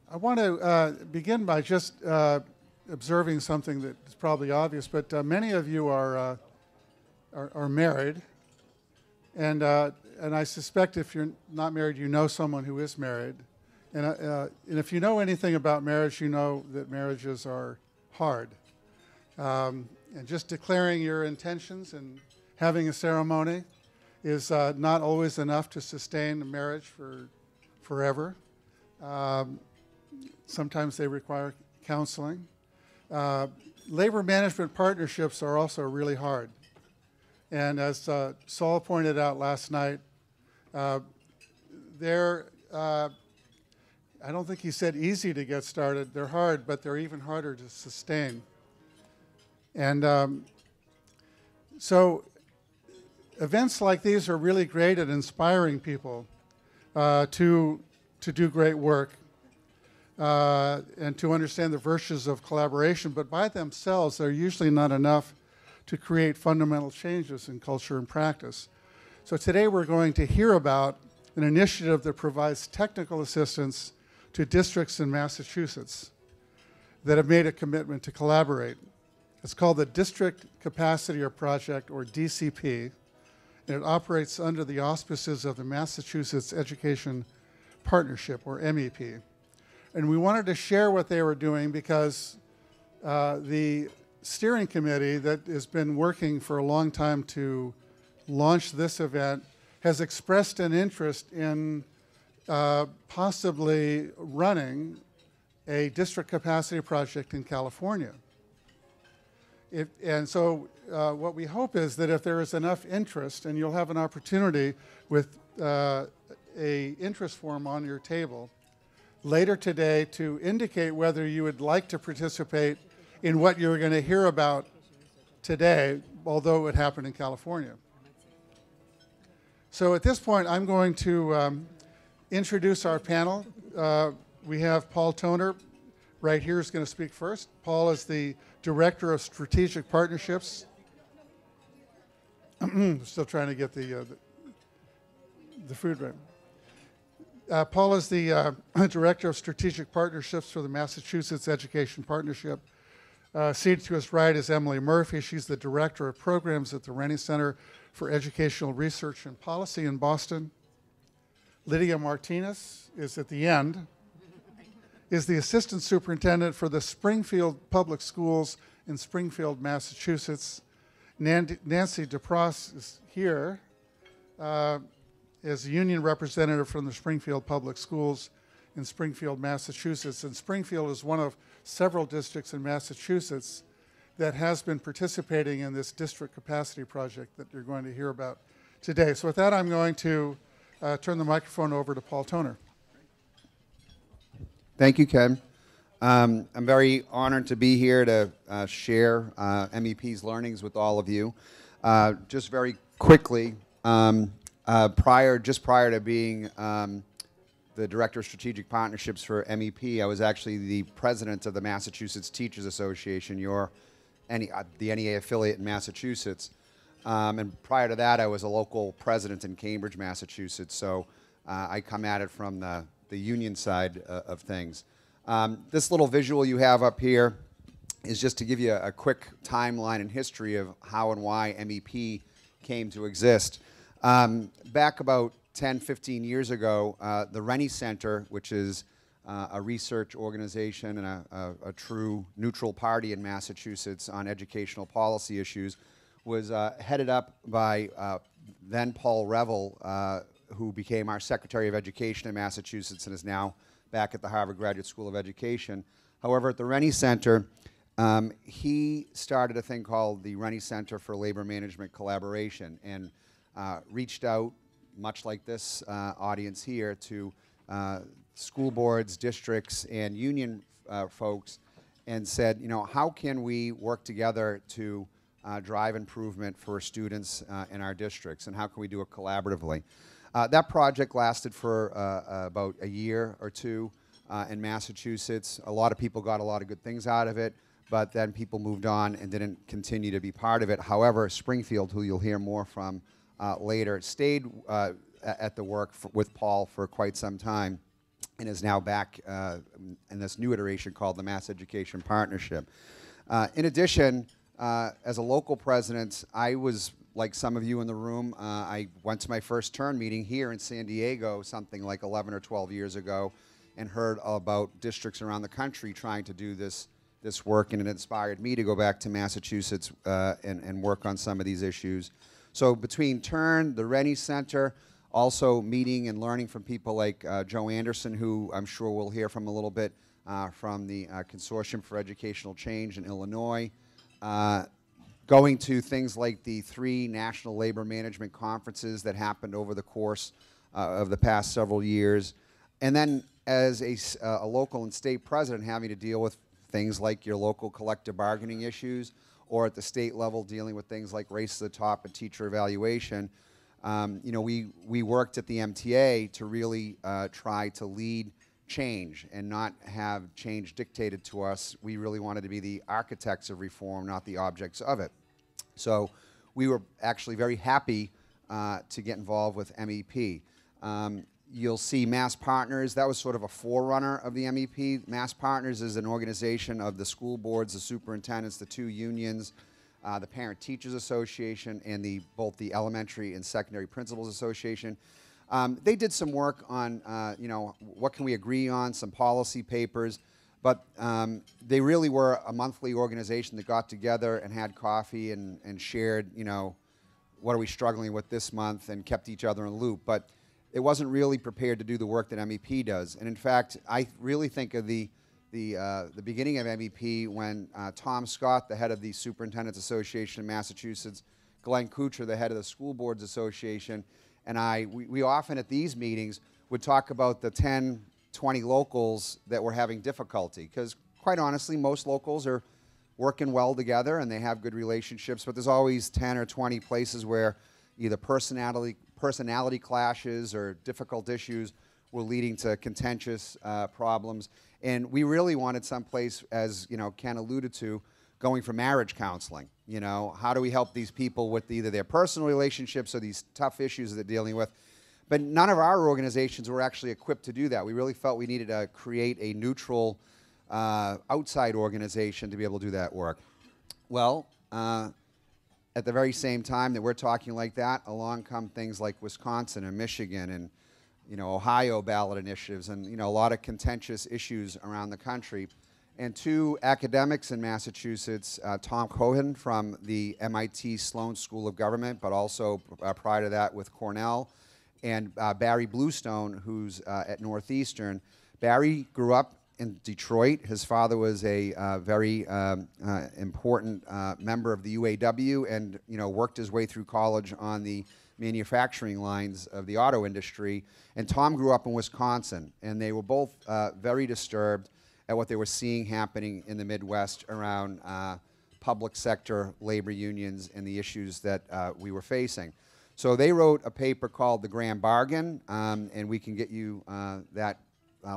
I want to begin by just observing something that is probably obvious, but many of you are married, and I suspect if you're not married, you know someone who is married, and if you know anything about marriage, you know that marriages are hard, and just declaring your intentions and having a ceremony is not always enough to sustain a marriage for forever. Sometimes they require counseling. Labor management partnerships are also really hard. And as Saul pointed out last night, I don't think he said easy to get started. They're hard, but they're even harder to sustain. And so events like these are really great at inspiring people to do great work. And to understand the virtues of collaboration, but by themselves, they're usually not enough to create fundamental changes in culture and practice. So today we're going to hear about an initiative that provides technical assistance to districts in Massachusetts that have made a commitment to collaborate. It's called the District Capacity Project, or DCP, and it operates under the auspices of the Massachusetts Education Partnership, or MEP. And we wanted to share what they were doing because the steering committee that has been working for a long time to launch this event has expressed an interest in possibly running a district capacity project in California. And so what we hope is that if there is enough interest, and you'll have an opportunity with a interest form on your table later today to indicate whether you would like to participate in what you're going to hear about today, although it happened in California. So at this point, I'm going to introduce our panel. We have Paul Toner right here is going to speak first. Paul is the Director of Strategic Partnerships. Still trying to get the food right. Paul is the Director of Strategic Partnerships for the Massachusetts Education Partnership. Seated to his right is Emily Murphy. She's the Director of Programs at the Rennie Center for Educational Research and Policy in Boston. Lydia Martinez is at the end, is the Assistant Superintendent for the Springfield Public Schools in Springfield, Massachusetts. Nancy DePross is here. As a union representative from the Springfield Public Schools in Springfield, Massachusetts. And Springfield is one of several districts in Massachusetts that has been participating in this district capacity project that you're going to hear about today. So with that, I'm going to turn the microphone over to Paul Toner. Thank you, Ken. I'm very honored to be here to share MEP's learnings with all of you. Just very quickly, prior to being the Director of Strategic Partnerships for MEP, I was actually the President of the Massachusetts Teachers Association, the NEA affiliate in Massachusetts. And prior to that, I was a local president in Cambridge, Massachusetts. So I come at it from the union side of things. This little visual you have up here is just to give you a quick timeline and history of how and why MEP came to exist. Back about 10, 15 years ago, the Rennie Center, which is a research organization and a true neutral party in Massachusetts on educational policy issues, was headed up by then Paul Revel, who became our Secretary of Education in Massachusetts and is now back at the Harvard Graduate School of Education. However, at the Rennie Center, he started a thing called the Rennie Center for Labor Management Collaboration, and reached out, much like this audience here, to school boards, districts, and union folks, and said, you know, how can we work together to drive improvement for students in our districts, and how can we do it collaboratively? That project lasted for about a year or two in Massachusetts. A lot of people got a lot of good things out of it, but then people moved on and didn't continue to be part of it. However, Springfield, who you'll hear more from later, stayed at the work with Paul for quite some time. and is now back in this new iteration called the Mass Education Partnership. In addition, as a local president, I was, like some of you in the room, I went to my first turn meeting here in San Diego something like 11 or 12 years ago and heard about districts around the country trying to do this work, and it inspired me to go back to Massachusetts and work on some of these issues. So between Turn, the Rennie Center, also meeting and learning from people like Joe Anderson, who I'm sure we'll hear from a little bit, from the Consortium for Educational Change in Illinois, going to things like the 3 National Labor Management Conferences that happened over the course of the past several years, and then as a local and state president having to deal with things like your local collective bargaining issues, or at the state level dealing with things like race to the top and teacher evaluation. You know, we worked at the MTA to really try to lead change and not have change dictated to us. We really wanted to be the architects of reform, not the objects of it. So we were actually very happy to get involved with MEP. You'll see Mass Partners. That was sort of a forerunner of the MEP. Mass Partners is an organization of the school boards, the superintendents, the 2 unions, the Parent Teachers Association, and both the Elementary and Secondary Principals Association. They did some work on, you know, what can we agree on, some policy papers, but they really were a monthly organization that got together and had coffee and shared, you know, what are we struggling with this month, and kept each other in the loop. But it wasn't really prepared to do the work that MEP does. And in fact, I really think of the beginning of MEP when Tom Scott, the head of the Superintendents Association in Massachusetts, Glenn Kuchar, the head of the School Boards Association, and we often at these meetings would talk about the 10, 20 locals that were having difficulty. Because quite honestly, most locals are working well together and they have good relationships, but there's always 10 or 20 places where either personality clashes or difficult issues were leading to contentious problems. And we really wanted someplace, as you know, Ken alluded to, going for marriage counseling. You know, how do we help these people with either their personal relationships or these tough issues that they're dealing with? But none of our organizations were actually equipped to do that. We really felt we needed to create a neutral outside organization to be able to do that work. Well, at the very same time that we're talking like that, along come things like Wisconsin and Michigan and, you know, Ohio ballot initiatives and, you know, a lot of contentious issues around the country. And 2 academics in Massachusetts, Tom Cohen from the MIT Sloan School of Government, but also prior to that with Cornell, and Barry Bluestone, who's at Northeastern. Barry grew up in Detroit. His father was a very important member of the UAW, and you know, worked his way through college on the manufacturing lines of the auto industry. And Tom grew up in Wisconsin, and they were both very disturbed at what they were seeing happening in the Midwest around public sector labor unions and the issues that we were facing. So they wrote a paper called The Grand Bargain, and we can get you that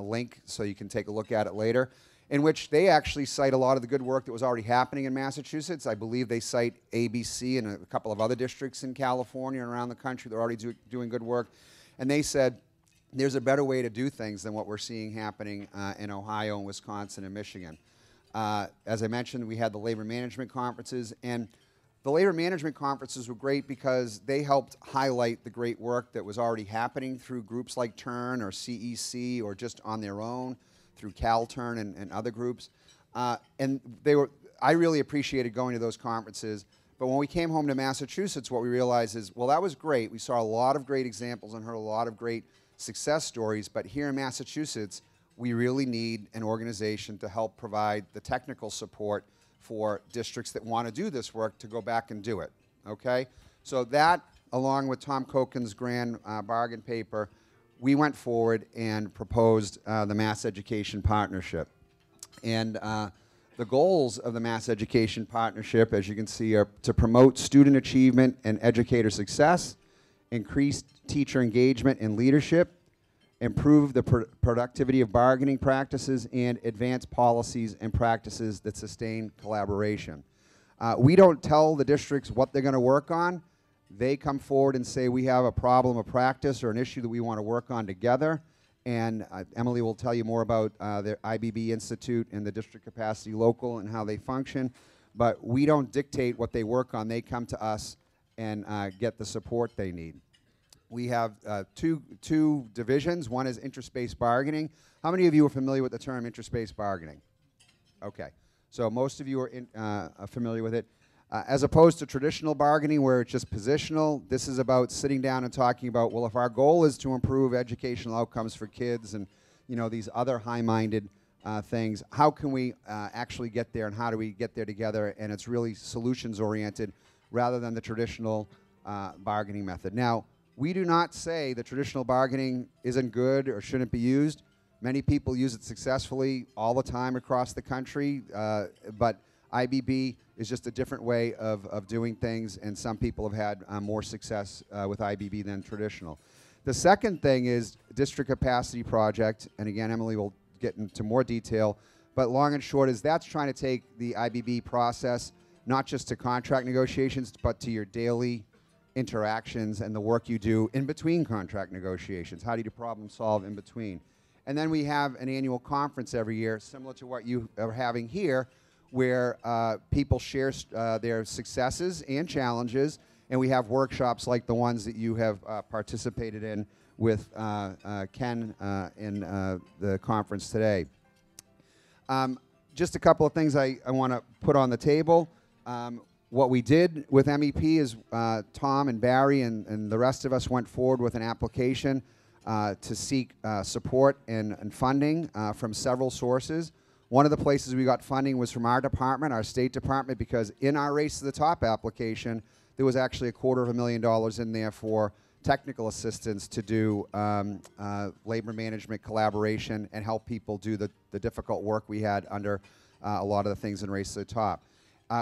link so you can take a look at it later, in which they actually cite a lot of the good work that was already happening in Massachusetts. I believe they cite ABC and a couple of other districts in California and around the country that are already doing good work. And they said, there's a better way to do things than what we're seeing happening in Ohio and Wisconsin and Michigan. As I mentioned, we had the labor management conferences, and the labor management conferences were great because they helped highlight the great work that was already happening through groups like Turn or CEC or just on their own through CalTurn and other groups. And I really appreciated going to those conferences. But when we came home to Massachusetts, what we realized is, well, that was great. We saw a lot of great examples and heard a lot of great success stories. But here in Massachusetts, we really need an organization to help provide the technical support for districts that want to do this work to go back and do it, okay? So that, along with Tom Coken's Grand Bargain paper, we went forward and proposed the Mass Education Partnership. And the goals of the Mass Education Partnership, as you can see, are to promote student achievement and educator success, increase teacher engagement and leadership, improve the productivity of bargaining practices, and advance policies and practices that sustain collaboration. We don't tell the districts what they're going to work on. They come forward and say, we have a problem of practice or an issue that we want to work on together, And Emily will tell you more about the IBB Institute and the District Capacity Local and how they function. But we don't dictate what they work on. They come to us and get the support they need. We have two divisions. One is interest-based bargaining. How many of you are familiar with the term interest-based bargaining? Okay. So most of you are familiar with it. As opposed to traditional bargaining where it's just positional, this is about sitting down and talking about, well, if our goal is to improve educational outcomes for kids and, you know, these other high-minded things, how can we actually get there and how do we get there together? And it's really solutions-oriented rather than the traditional bargaining method. Now, we do not say that traditional bargaining isn't good or shouldn't be used. Many people use it successfully all the time across the country, but IBB is just a different way of doing things, and some people have had more success with IBB than traditional. The second thing is district capacity project, and again, Emily will get into more detail, but long and short is that's trying to take the IBB process not just to contract negotiations, but to your daily interactions and the work you do in between contract negotiations. How do you problem solve in between? And then we have an annual conference every year, similar to what you are having here, where people share their successes and challenges, and we have workshops like the ones that you have participated in with Ken in the conference today. Just a couple of things I want to put on the table. What we did with MEP is Tom and Barry and the rest of us went forward with an application to seek support and funding from several sources. One of the places we got funding was from our department, our state department, because in our Race to the Top application, there was actually $250,000 in there for technical assistance to do labor management collaboration and help people do the difficult work we had under a lot of the things in Race to the Top.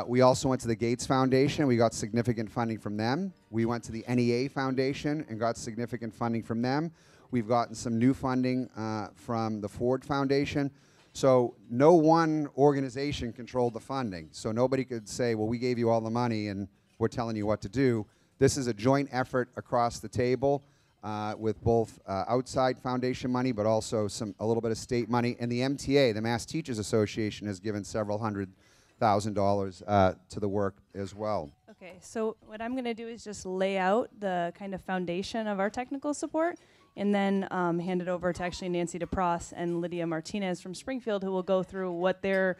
We also went to the Gates Foundation. We got significant funding from them. We went to the NEA Foundation and got significant funding from them. We've gotten some new funding from the Ford Foundation. So no one organization controlled the funding. So nobody could say, well, we gave you all the money and we're telling you what to do. This is a joint effort across the table with both outside foundation money, but also a little bit of state money. And the MTA, the Mass Teachers Association, has given several $100,000 to the work as well. Okay, so what I'm going to do is just lay out the kind of foundation of our technical support and then hand it over to actually Nancy DePross and Lydia Martinez from Springfield, who will go through what their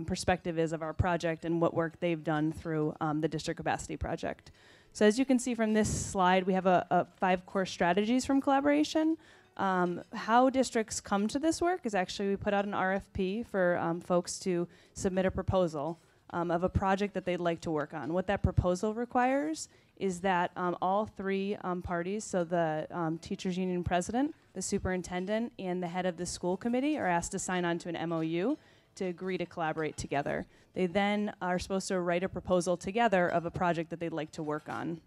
perspective is of our project and what work they've done through the District Capacity Project. So as you can see from this slide, we have 5 core strategies from collaboration. How districts come to this work is actually we put out an RFP for folks to submit a proposal of a project that they'd like to work on. What that proposal requires is that all 3 parties, so the teachers union president, the superintendent, and the head of the school committee are asked to sign on to an MOU to agree to collaborate together. They then are supposed to write a proposal together of a project that they'd like to work on.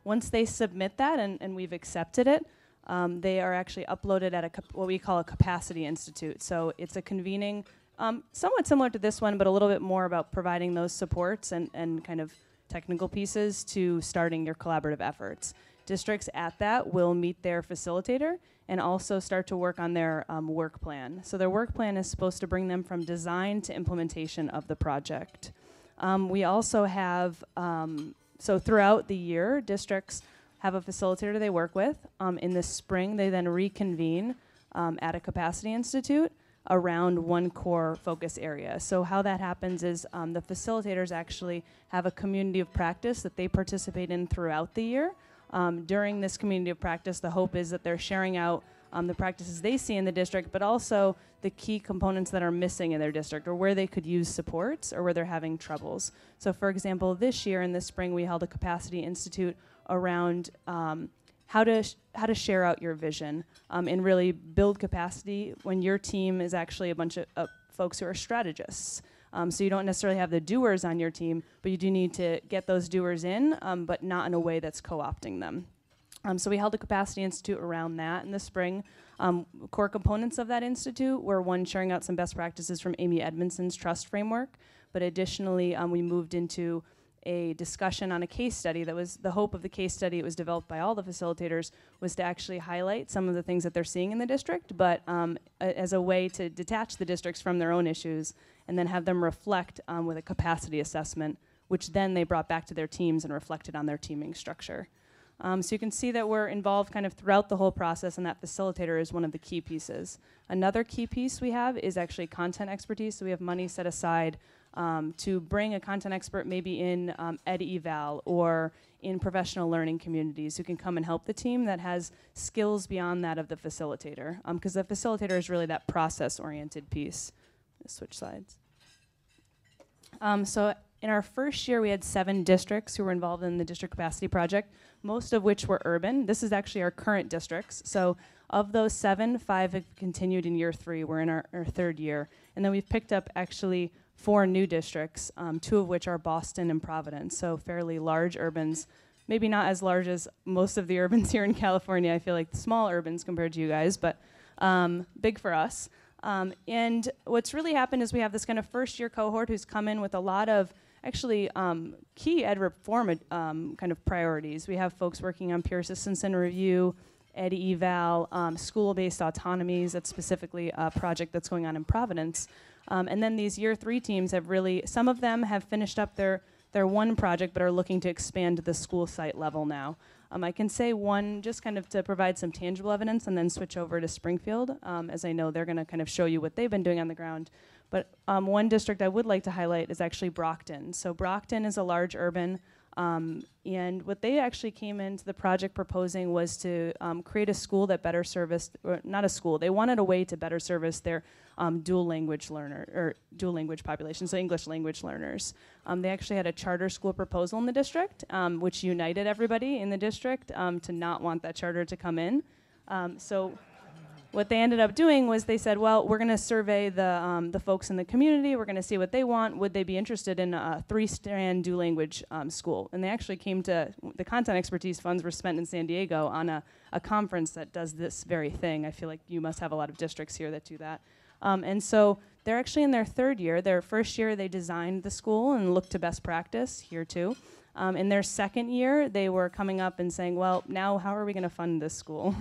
Once they submit that and we've accepted it, they are actually uploaded at what we call a capacity institute. So it's a convening, somewhat similar to this one, but a little bit more about providing those supports and kind of technical pieces to starting your collaborative efforts. Districts at that will meet their facilitator and also start to work on their work plan. So their work plan is supposed to bring them from design to implementation of the project. We also have, so throughout the year, districts have a facilitator they work with. In the spring, they then reconvene at a capacity institute around one core focus area. So how that happens is the facilitators actually have a community of practice that they participate in throughout the year. During this community of practice, the hope is that they're sharing out the practices they see in the district, but also the key components that are missing in their district or where they could use supports or where they're having troubles. So for example, this year in the spring, we held a capacity institute around how to share out your vision and really build capacity when your team is actually a bunch of folks who are strategists. So you don't necessarily have the doers on your team, but you do need to get those doers in, but not in a way that's co-opting them. So we held a capacity institute around that in the spring. Core components of that institute were one, sharing out some best practices from Amy Edmondson's trust framework, but additionally we moved into a discussion on a case study. That was the hope of the case study. It was developed by all the facilitators, was to actually highlight some of the things that they're seeing in the district, but as a way to detach the districts from their own issues and then have them reflect with a capacity assessment, which then they brought back to their teams and reflected on their teaming structure. So you can see that we're involved kind of throughout the whole process, and that facilitator is one of the key pieces. Another key piece we have is actually content expertise. So we have money set aside to bring a content expert maybe in ed eval or in professional learning communities who can come and help the team that has skills beyond that of the facilitator, because the facilitator is really that process-oriented piece. Let's switch slides. So in our first year, we had 7 districts who were involved in the district capacity project, most of which were urban. This is actually our current districts. So of those 7, 5 have continued in year 3. We're in our 3rd year. And then we've picked up actually 4 new districts, 2 of which are Boston and Providence, so fairly large urbans. Maybe not as large as most of the urbans here in California. I feel like small urbans compared to you guys, but big for us. And what's really happened is we have this kind of first-year cohort who's come in with a lot of actually key ed reform kind of priorities. We have folks working on peer assistance and review, ed eval, school-based autonomies. That's specifically a project that's going on in Providence. And then these year 3 teams have really, some of them have finished up their one project but are looking to expand to the school site level now. I can say one just kind of to provide some tangible evidence and then switch over to Springfield, as I know they're going to kind of show you what they've been doing on the ground. But one district I would like to highlight is actually Brockton. So Brockton is a large urban, and what they actually came into the project proposing was to create a school that better serviced, or not a school, they wanted a way to better service their dual language population, so English language learners. They actually had a charter school proposal in the district, which united everybody in the district to not want that charter to come in. So what they ended up doing was they said, well, we're going to survey the folks in the community. We're going to see what they want. Would they be interested in a 3-strand dual language school? And they actually came to, the content expertise funds were spent in San Diego on a conference that does this very thing. I feel like you must have a lot of districts here that do that. And so they're actually in their 3rd year. Their first year, they designed the school and looked to best practice here too. In their 2nd year, they were coming up and saying, well, now how are we going to fund this school?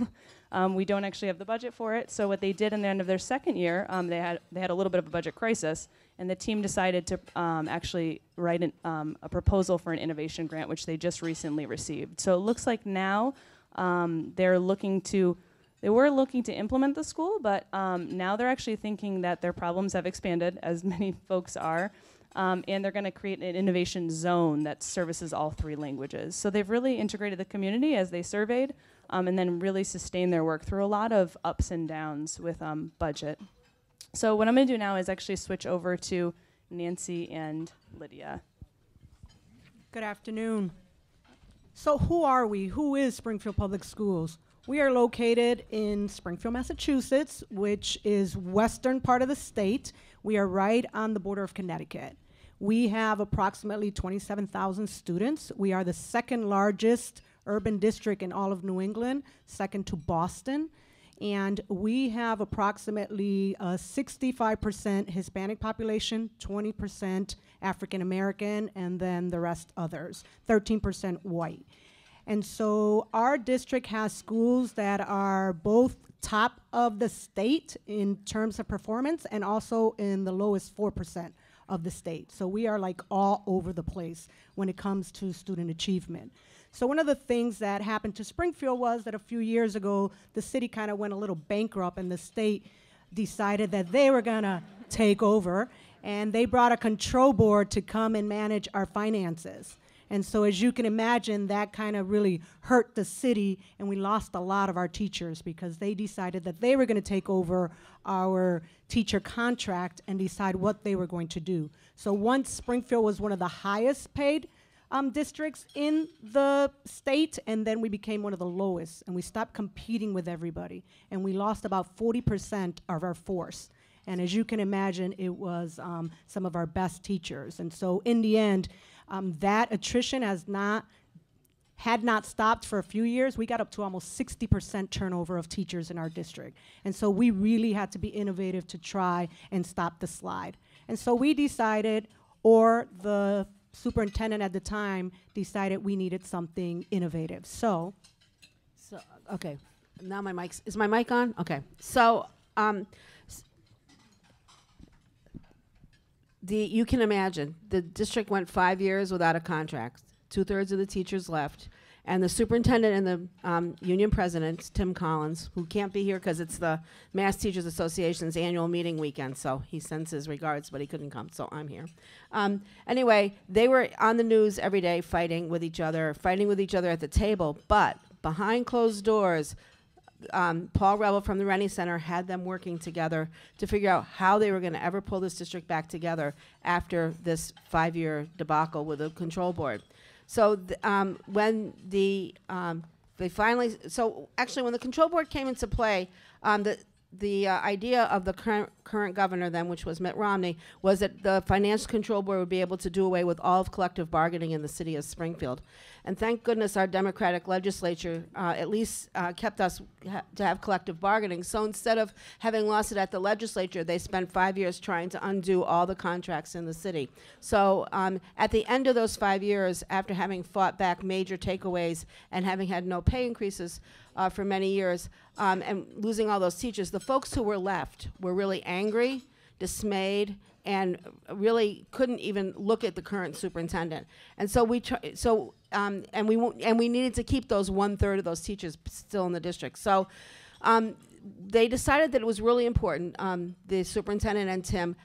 We don't actually have the budget for it. So what they did in the end of their 2nd year, they had a little bit of a budget crisis, and the team decided to actually write a proposal for an innovation grant, which they just recently received. So it looks like now they were looking to implement the school, but now they're actually thinking that their problems have expanded, as many folks are, and they're going to create an innovation zone that services all 3 languages. So they've really integrated the community as they surveyed, and then really sustained their work through a lot of ups and downs with budget. So what I'm going to do now is actually switch over to Nancy and Lydia. Good afternoon. So who are we? Who is Springfield Public Schools? We are located in Springfield, Massachusetts, which is western part of the state. We are right on the border of Connecticut. We have approximately 27,000 students. We are the 2nd largest urban district in all of New England, 2nd to Boston. And we have approximately 65% Hispanic population, 20% African American, and then the rest others, 13% white. And so our district has schools that are both top of the state in terms of performance and also in the lowest 4% of the state. So we are like all over the place when it comes to student achievement. So one of the things that happened to Springfield was that a few years ago, the city kind of went a little bankrupt and the state decided that they were gonna take over, and they brought a control board to come and manage our finances. And so as you can imagine, that kind of really hurt the city, and we lost a lot of our teachers because they decided that they were going to take over our teacher contract and decide what they were going to do. So once Springfield was one of the highest paid districts in the state, and then we became one of the lowest, and we stopped competing with everybody, and we lost about 40% of our force. And as you can imagine, it was some of our best teachers. And so in the end, that attrition had not stopped for a few years. We got up to almost 60% turnover of teachers in our district. And so we really had to be innovative to try and stop the slide. And so we decided, or the superintendent at the time decided we needed something innovative. So, okay, now is my mic on? Okay, so you can imagine the district went 5 years without a contract. 2/3 of the teachers left. And the superintendent and the union president, Tim Collins, who can't be here because it's the Mass Teachers Association's annual meeting weekend, so he sends his regards, but he couldn't come, so I'm here. Anyway, they were on the news every day fighting with each other at the table, but behind closed doors, Paul Revel from the Rennie Center had them working together to figure out how they were going to ever pull this district back together after this 5-year debacle with the control board. So when they finally, so actually when the control board came into play, the idea of the current governor then, which was Mitt Romney, was that the financial control board would be able to do away with all of collective bargaining in the city of Springfield. And thank goodness our Democratic legislature at least kept us to have collective bargaining. So instead of having lost it at the legislature, they spent 5 years trying to undo all the contracts in the city. So at the end of those 5 years, after having fought back major takeaways and having had no pay increases for many years, and losing all those teachers, the folks who were left were really angry, dismayed, and really couldn't even look at the current superintendent. And so we needed to keep those 1/3 of those teachers still in the district. So they decided that it was really important, the superintendent and Tim,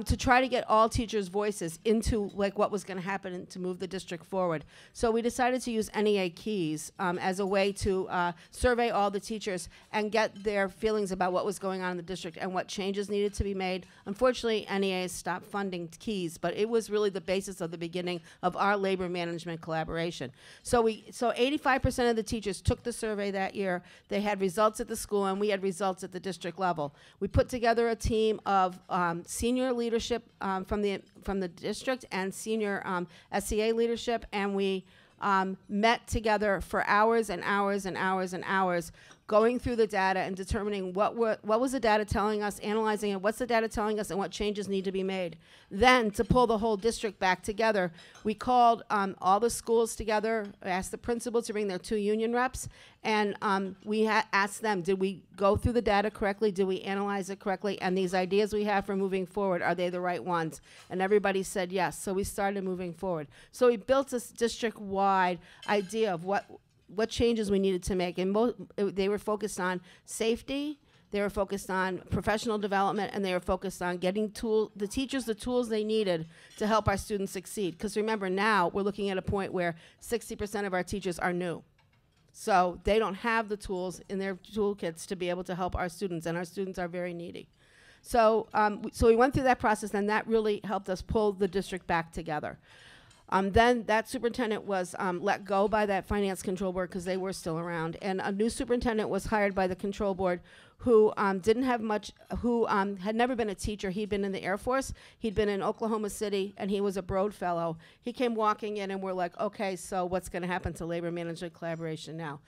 to try to get all teachers' voices into like what was going to happen to move the district forward. So we decided to use NEA keys as a way to survey all the teachers and get their feelings about what was going on in the district and what changes needed to be made. Unfortunately, NEA stopped funding keys, but it was really the basis of the beginning of our labor management collaboration. So 85% of the teachers took the survey that year. They had results at the school, and we had results at the district level. We put together a team of senior leadership from the district and senior SCA leadership, and we met together for hours and hours and hours and hours, going through the data and determining what was the data telling us, analyzing it, what's the data telling us, and what changes need to be made. Then, to pull the whole district back together, we called all the schools together, asked the principal to bring their 2 union reps, and we asked them, did we go through the data correctly? Did we analyze it correctly? And these ideas we have for moving forward, are they the right ones? And everybody said yes, so we started moving forward. So we built this district-wide idea of what changes we needed to make. And they were focused on safety, they were focused on professional development, and they were focused on getting the teachers the tools they needed to help our students succeed. Because remember, now we're looking at a point where 60% of our teachers are new. So they don't have the tools in their toolkits to be able to help our students, and our students are very needy. So, so we went through that process, and that really helped us pull the district back together. Then that superintendent was let go by that finance control board because they were still around, and a new superintendent was hired by the control board who didn't have much, who had never been a teacher. He'd been in the Air Force, he'd been in Oklahoma City, and he was a Broad Fellow. He came walking in, and we're like, okay, so what's going to happen to labor management collaboration now?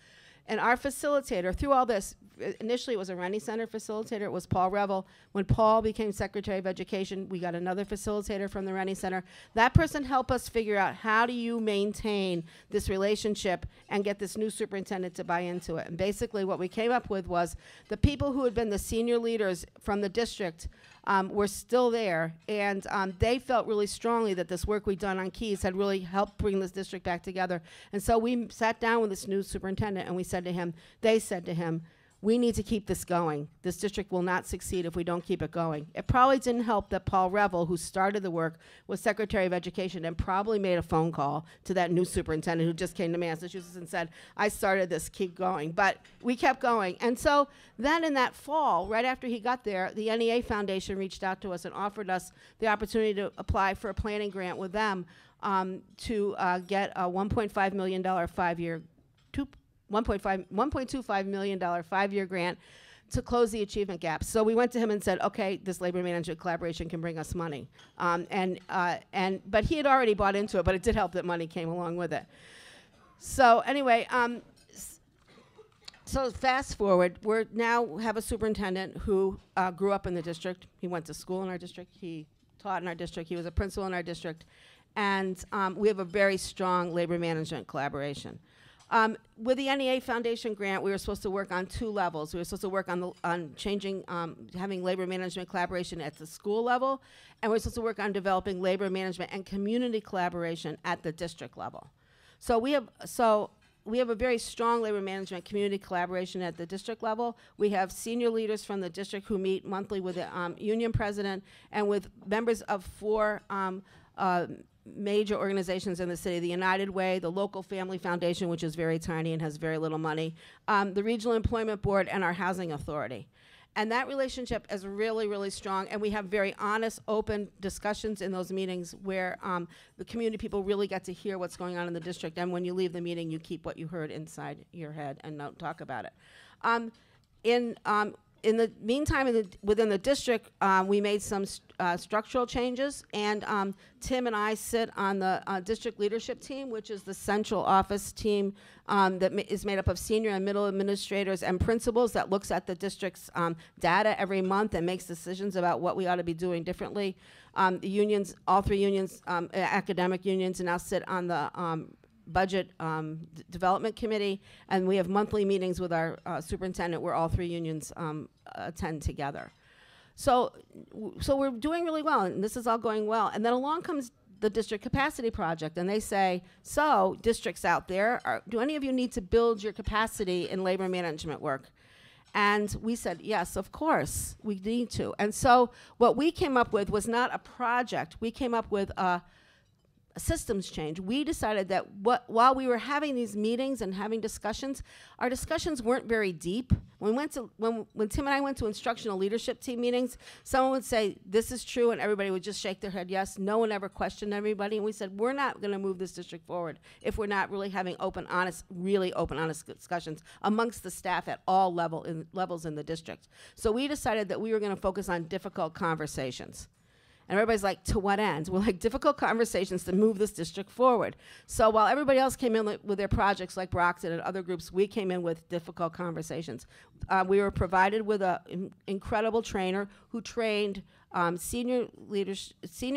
And our facilitator, through all this, initially it was a Rennie Center facilitator, it was Paul Revel. When Paul became Secretary of Education, we got another facilitator from the Rennie Center. That person helped us figure out how do you maintain this relationship and get this new superintendent to buy into it. And basically what we came up with was the people who had been the senior leaders from the district were still there, and they felt really strongly that this work we'd done on keys had really helped bring this district back together. And so we sat down with this new superintendent, and we said to him, they said to him, we need to keep this going. This district will not succeed if we don't keep it going. It probably didn't help that Paul Revel, who started the work, was Secretary of Education and probably made a phone call to that new superintendent who just came to Massachusetts and said, I started this, keep going. But we kept going. And so then in that fall, right after he got there, the NEA Foundation reached out to us and offered us the opportunity to apply for a planning grant with them to get a $1.5 million 5-year, $1.25 million 5-year grant to close the achievement gap. So we went to him and said, okay, this labor management collaboration can bring us money. But he had already bought into it, but it did help that money came along with it. So anyway, so fast forward, we now have a superintendent who grew up in the district. He went to school in our district. He taught in our district. He was a principal in our district. and we have a very strong labor management collaboration. With the NEA Foundation grant, we were supposed to work on 2 levels. We were supposed to work on changing, having labor management collaboration at the school level, and we were supposed to work on developing labor management and community collaboration at the district level. So we have a very strong labor management community collaboration at the district level. We have senior leaders from the district who meet monthly with the union president and with members of 4 major organizations in the city: the United Way, the Local Family Foundation, which is very tiny and has very little money, the Regional Employment Board, and our Housing Authority. And that relationship is really, really strong, and we have very honest, open discussions in those meetings where the community people really get to hear what's going on in the district, and when you leave the meeting, you keep what you heard inside your head and don't talk about it. In the meantime, within the district, we made some structural changes, and Tim and I sit on the district leadership team, which is the central office team that is made up of senior and middle administrators and principals that looks at the district's data every month and makes decisions about what we ought to be doing differently. The unions, all 3 unions, academic unions, now sit on the budget development committee, and we have monthly meetings with our superintendent where all 3 unions attend together. So we're doing really well, and this is all going well. And then along comes the district capacity project, and they say, so districts out there, do any of you need to build your capacity in labor management work? And we said, yes, of course, we need to. And so what we came up with was not a project. We came up with a systems change. We decided that while we were having these meetings and having discussions, our discussions weren't very deep. When Tim and I went to instructional leadership team meetings, someone would say, this is true, and everybody would just shake their head yes. No one ever questioned everybody, and we said, we're not going to move this district forward if we're not really having open, honest, really open, honest discussions amongst the staff at all levels in the district. So we decided that we were going to focus on difficult conversations. And everybody's like, to what end? Well, like, difficult conversations to move this district forward. So while everybody else came in with their projects like Brockton and other groups, we came in with difficult conversations. We were provided with an incredible trainer who trained senior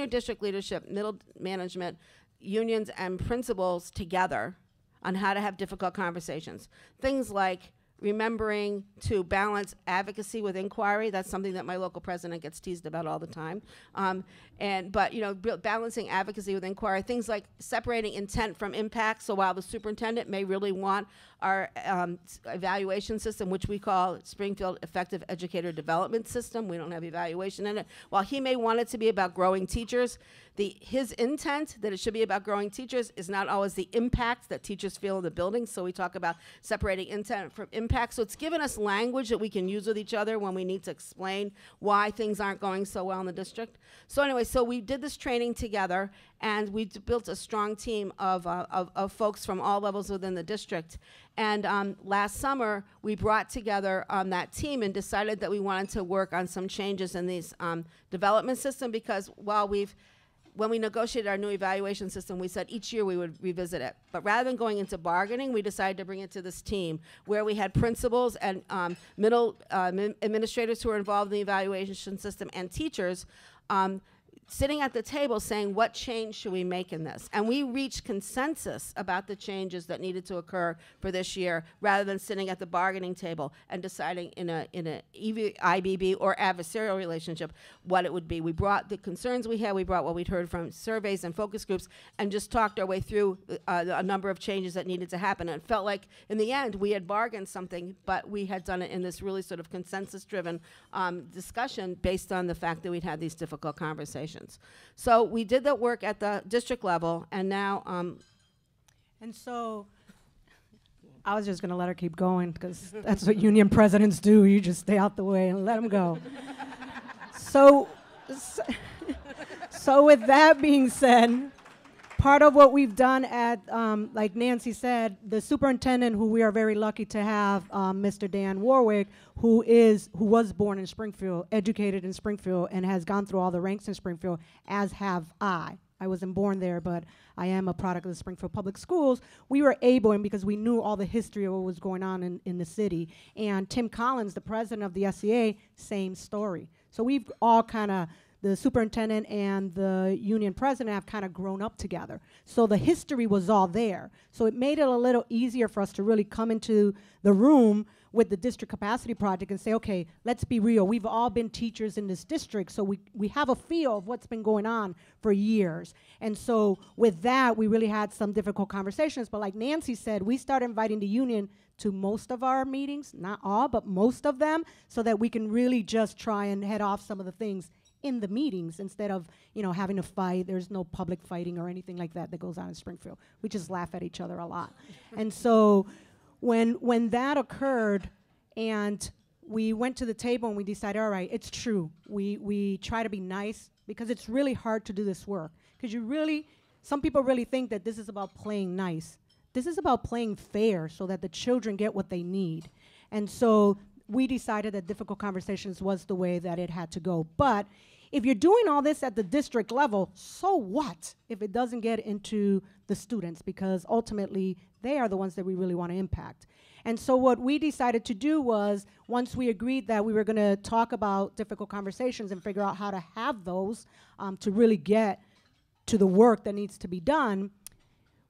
district leadership, middle management, unions, and principals together on how to have difficult conversations. Things like remembering to balance advocacy with inquiry. That's something that my local president gets teased about all the time. But you know, balancing advocacy with inquiry. Things like separating intent from impact. So while the superintendent may really want our evaluation system, which we call Springfield Effective Educator Development System, we don't have evaluation in it. While he may want it to be about growing teachers, his intent that it should be about growing teachers is not always the impact that teachers feel in the building. So we talk about separating intent from impact. So it's given us language that we can use with each other when we need to explain why things aren't going so well in the district. So anyway, so we did this training together, and we built a strong team of folks from all levels within the district. And last summer, we brought together that team and decided that we wanted to work on some changes in these development system, because when we negotiated our new evaluation system, we said each year we would revisit it. But rather than going into bargaining, we decided to bring it to this team where we had principals and middle administrators who were involved in the evaluation system and teachers sitting at the table saying, what change should we make in this? And we reached consensus about the changes that needed to occur for this year, rather than sitting at the bargaining table and deciding in a IBB or adversarial relationship what it would be. We brought the concerns we had, we brought what we'd heard from surveys and focus groups, and just talked our way through a number of changes that needed to happen. And it felt like, in the end, we had bargained something, but we had done it in this really sort of consensus-driven discussion based on the fact that we'd had these difficult conversations. So we did that work at the district level, and now And so I was just going to let her keep going, because that's what union presidents do. You just stay out the way and let them go. So with that being said, part of what we've done at, like Nancy said, the superintendent, who we are very lucky to have, Mr. Dan Warwick, who was born in Springfield, educated in Springfield, and has gone through all the ranks in Springfield, as have I. I wasn't born there, but I am a product of the Springfield Public Schools. We were able, and because we knew all the history of what was going on in the city. And Tim Collins, the president of the SCA, same story. So we've all kind of the superintendent and the union president have kind of grown up together. So the history was all there. So it made it a little easier for us to really come into the room with the district capacity project and say, okay, let's be real. We've all been teachers in this district, so we have a feel of what's been going on for years. And so with that, we really had some difficult conversations. But like Nancy said, we started inviting the union to most of our meetings, not all, but most of them, so that we can really just try and head off some of the things in the meetings instead of, you know, having to fight. There's no public fighting or anything like that that goes on in Springfield. We just laugh at each other a lot. And so when that occurred and we went to the table and we decided, all right, it's true. We try to be nice because it's really hard to do this work. Because some people really think that this is about playing nice. This is about playing fair so that the children get what they need. And so we decided that difficult conversations was the way that it had to go. But if you're doing all this at the district level, so what if it doesn't get into the students? Because ultimately, they are the ones that we really want to impact. And so what we decided to do was, once we agreed that we were going to talk about difficult conversations and figure out how to have those to really get to the work that needs to be done,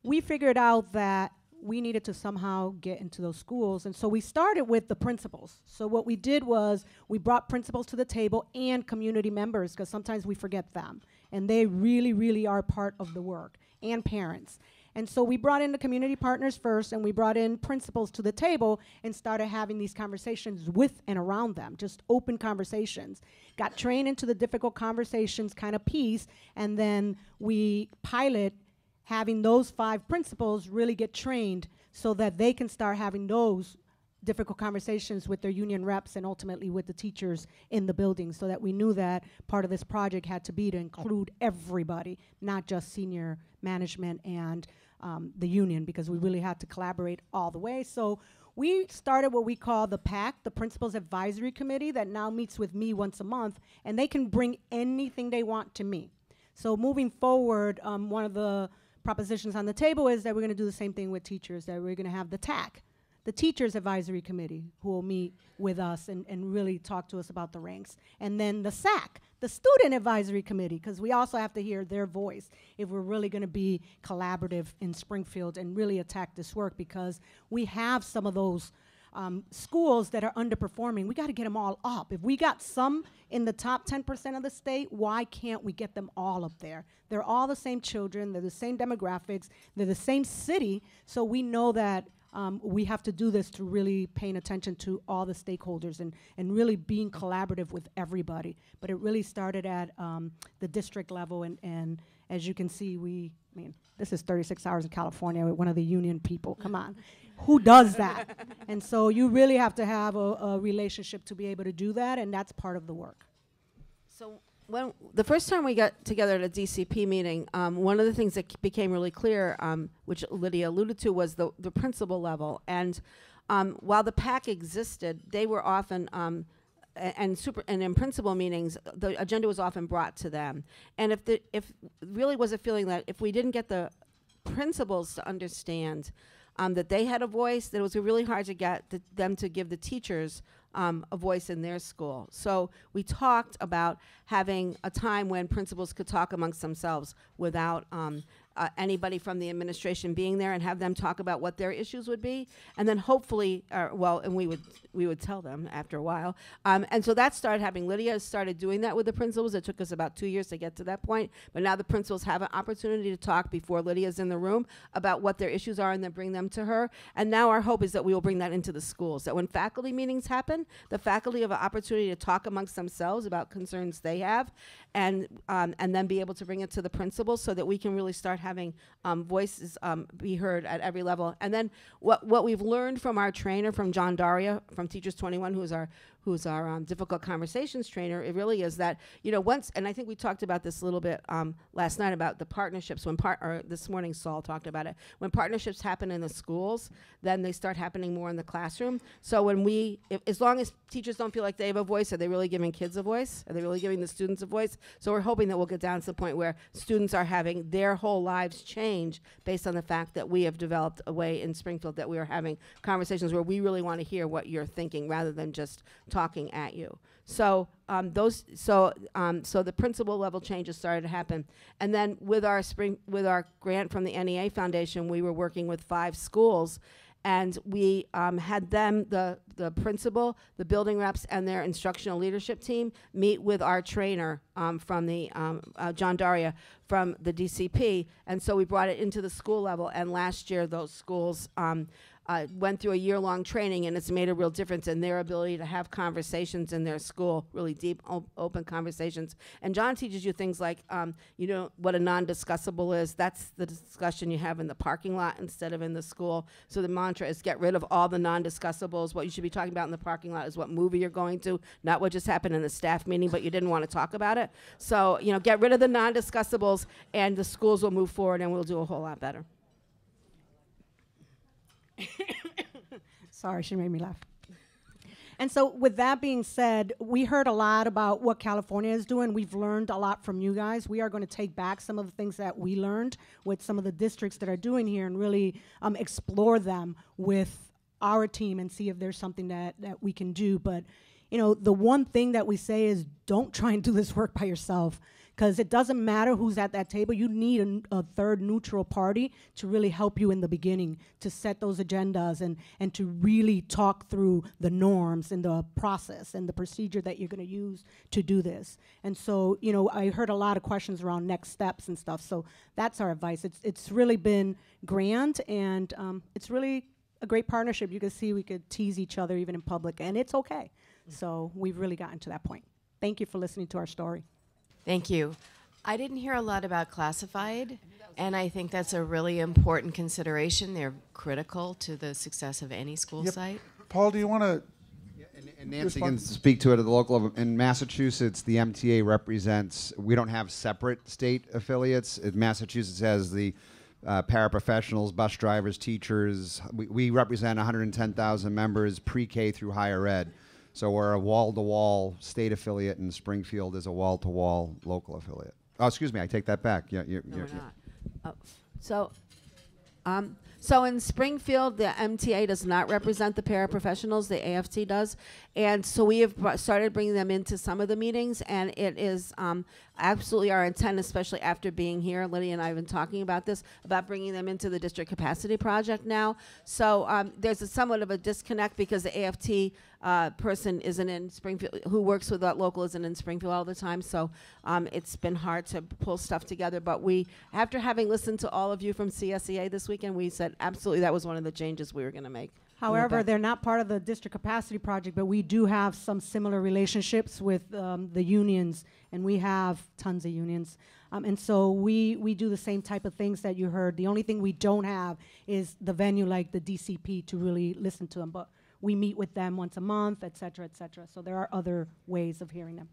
we figured out that we needed to somehow get into those schools. And so we started with the principals. So what we did was we brought principals to the table and community members, because sometimes we forget them. And they really, really are part of the work, and parents. And so we brought in the community partners first, and we brought in principals to the table and started having these conversations with and around them, just open conversations. Got trained into the difficult conversations kind of piece, and then we pilot having those 5 principals really get trained so that they can start having those difficult conversations with their union reps and ultimately with the teachers in the building, so that we knew that part of this project had to be to include everybody, not just senior management and the union, because we really had to collaborate all the way. So we started what we call the PAC, the Principals Advisory Committee, that now meets with me once a month, and they can bring anything they want to me. So moving forward, one of the propositions on the table is that we're going to do the same thing with teachers, that we're going to have the TAC, the Teachers Advisory Committee, who will meet with us and really talk to us about the ranks. And then the SAC, the Student Advisory Committee, because we also have to hear their voice if we're really going to be collaborative in Springfield and really attack this work, because we have some of those schools that are underperforming. We got to get them all up. If we got some in the top 10% of the state, why can't we get them all up there? They're all the same children. They're the same demographics. They're the same city. So we know that we have to do this to really paying attention to all the stakeholders and really being collaborative with everybody. But it really started at the district level, and as you can see, this is 36 hours in California with one of the union people. Come on. Who does that? And so you really have to have a relationship to be able to do that, and that's part of the work. So when the first time we got together at a DCP meeting, one of the things that became really clear, which Lydia alluded to, was the principal level. And while the PAC existed, they were often and in principal meetings, the agenda was often brought to them. And if really was a feeling that if we didn't get the principals to understand that they had a voice, that it was really hard to get them to give the teachers a voice in their school. So we talked about having a time when principals could talk amongst themselves without anybody from the administration being there, and have them talk about what their issues would be, and then hopefully, and we would tell them after a while. And so that started happening. Lydia started doing that with the principals. It took us about 2 years to get to that point, but now the principals have an opportunity to talk before Lydia's in the room about what their issues are, and then bring them to her. And now our hope is that we will bring that into the schools, that when faculty meetings happen, the faculty have an opportunity to talk amongst themselves about concerns they have, and then be able to bring it to the principals, so that we can really start having voices be heard at every level. And then what we've learned from our trainer, from John Daria, from Teachers 21, who's our difficult conversations trainer, it really is that, once, and I think we talked about this a little bit last night about the partnerships, or this morning Saul talked about it. When partnerships happen in the schools, then they start happening more in the classroom. So when as long as teachers don't feel like they have a voice, are they really giving kids a voice? Are they really giving the students a voice? So we're hoping that we'll get down to the point where students are having their whole lives change based on the fact that we have developed a way in Springfield that we are having conversations where we really want to hear what you're thinking, rather than just talking at you. So so the principal level changes started to happen, and then with our grant from the NEA Foundation, we were working with 5 schools, and we had them, the principal, the building reps, and their instructional leadership team meet with our trainer from the John Daria from the DCP, and so we brought it into the school level. And last year, those schools went through a year-long training, and it's made a real difference in their ability to have conversations in their school, really deep, open conversations. And John teaches you things like, you know, what a non-discussable is. That's the discussion you have in the parking lot instead of in the school. So the mantra is get rid of all the non-discussables. What you should be talking about in the parking lot is what movie you're going to, not what just happened in the staff meeting, but you didn't want to talk about it. So, you know, get rid of the non-discussables, and the schools will move forward, and we'll do a whole lot better. Sorry, she made me laugh. And so with that being said, we heard a lot about what California is doing. We've learned a lot from you guys. We are going to take back some of the things that we learned with some of the districts that are doing here and really explore them with our team and see if there's something that we can do. But, you know, the one thing that we say is don't try and do this work by yourself, because it doesn't matter who's at that table. You need a third neutral party to really help you in the beginning, to set those agendas and to really talk through the norms and the process and the procedure that you're going to use to do this. And so, you know, I heard a lot of questions around next steps and stuff. So that's our advice. It's really been grand, and it's really a great partnership. You can see we could tease each other even in public, and it's okay. So we've really gotten to that point. Thank you for listening to our story. Thank you. I didn't hear a lot about classified, and I think that's a really important consideration. They're critical to the success of any school site. Paul, do you want to? And Nancy can speak to it at the local level. In Massachusetts, the MTA represents, we don't have separate state affiliates. Massachusetts has the paraprofessionals, bus drivers, teachers. We represent 110,000 members, pre-K through higher ed. So we're a wall-to-wall state affiliate, and Springfield is a wall-to-wall local affiliate. Oh, excuse me, I take that back. No, we're not. So in Springfield, the MTA does not represent the paraprofessionals, the AFT does. And so we have started bringing them into some of the meetings, and it is absolutely our intent, especially after being here. Lydia and I have been talking about this, about bringing them into the district capacity project now. So there's somewhat of a disconnect because the AFT person isn't in Springfield, who works with that local isn't in Springfield all the time. So it's been hard to pull stuff together. But we, after having listened to all of you from CSEA this weekend, we said absolutely that was one of the changes we were going to make. However, they're not part of the district capacity project, but we do have some similar relationships with the unions, and we have tons of unions. And so we do the same type of things that you heard. The only thing we don't have is the venue like the DCP to really listen to them, but we meet with them once a month, et cetera, et cetera. So there are other ways of hearing them.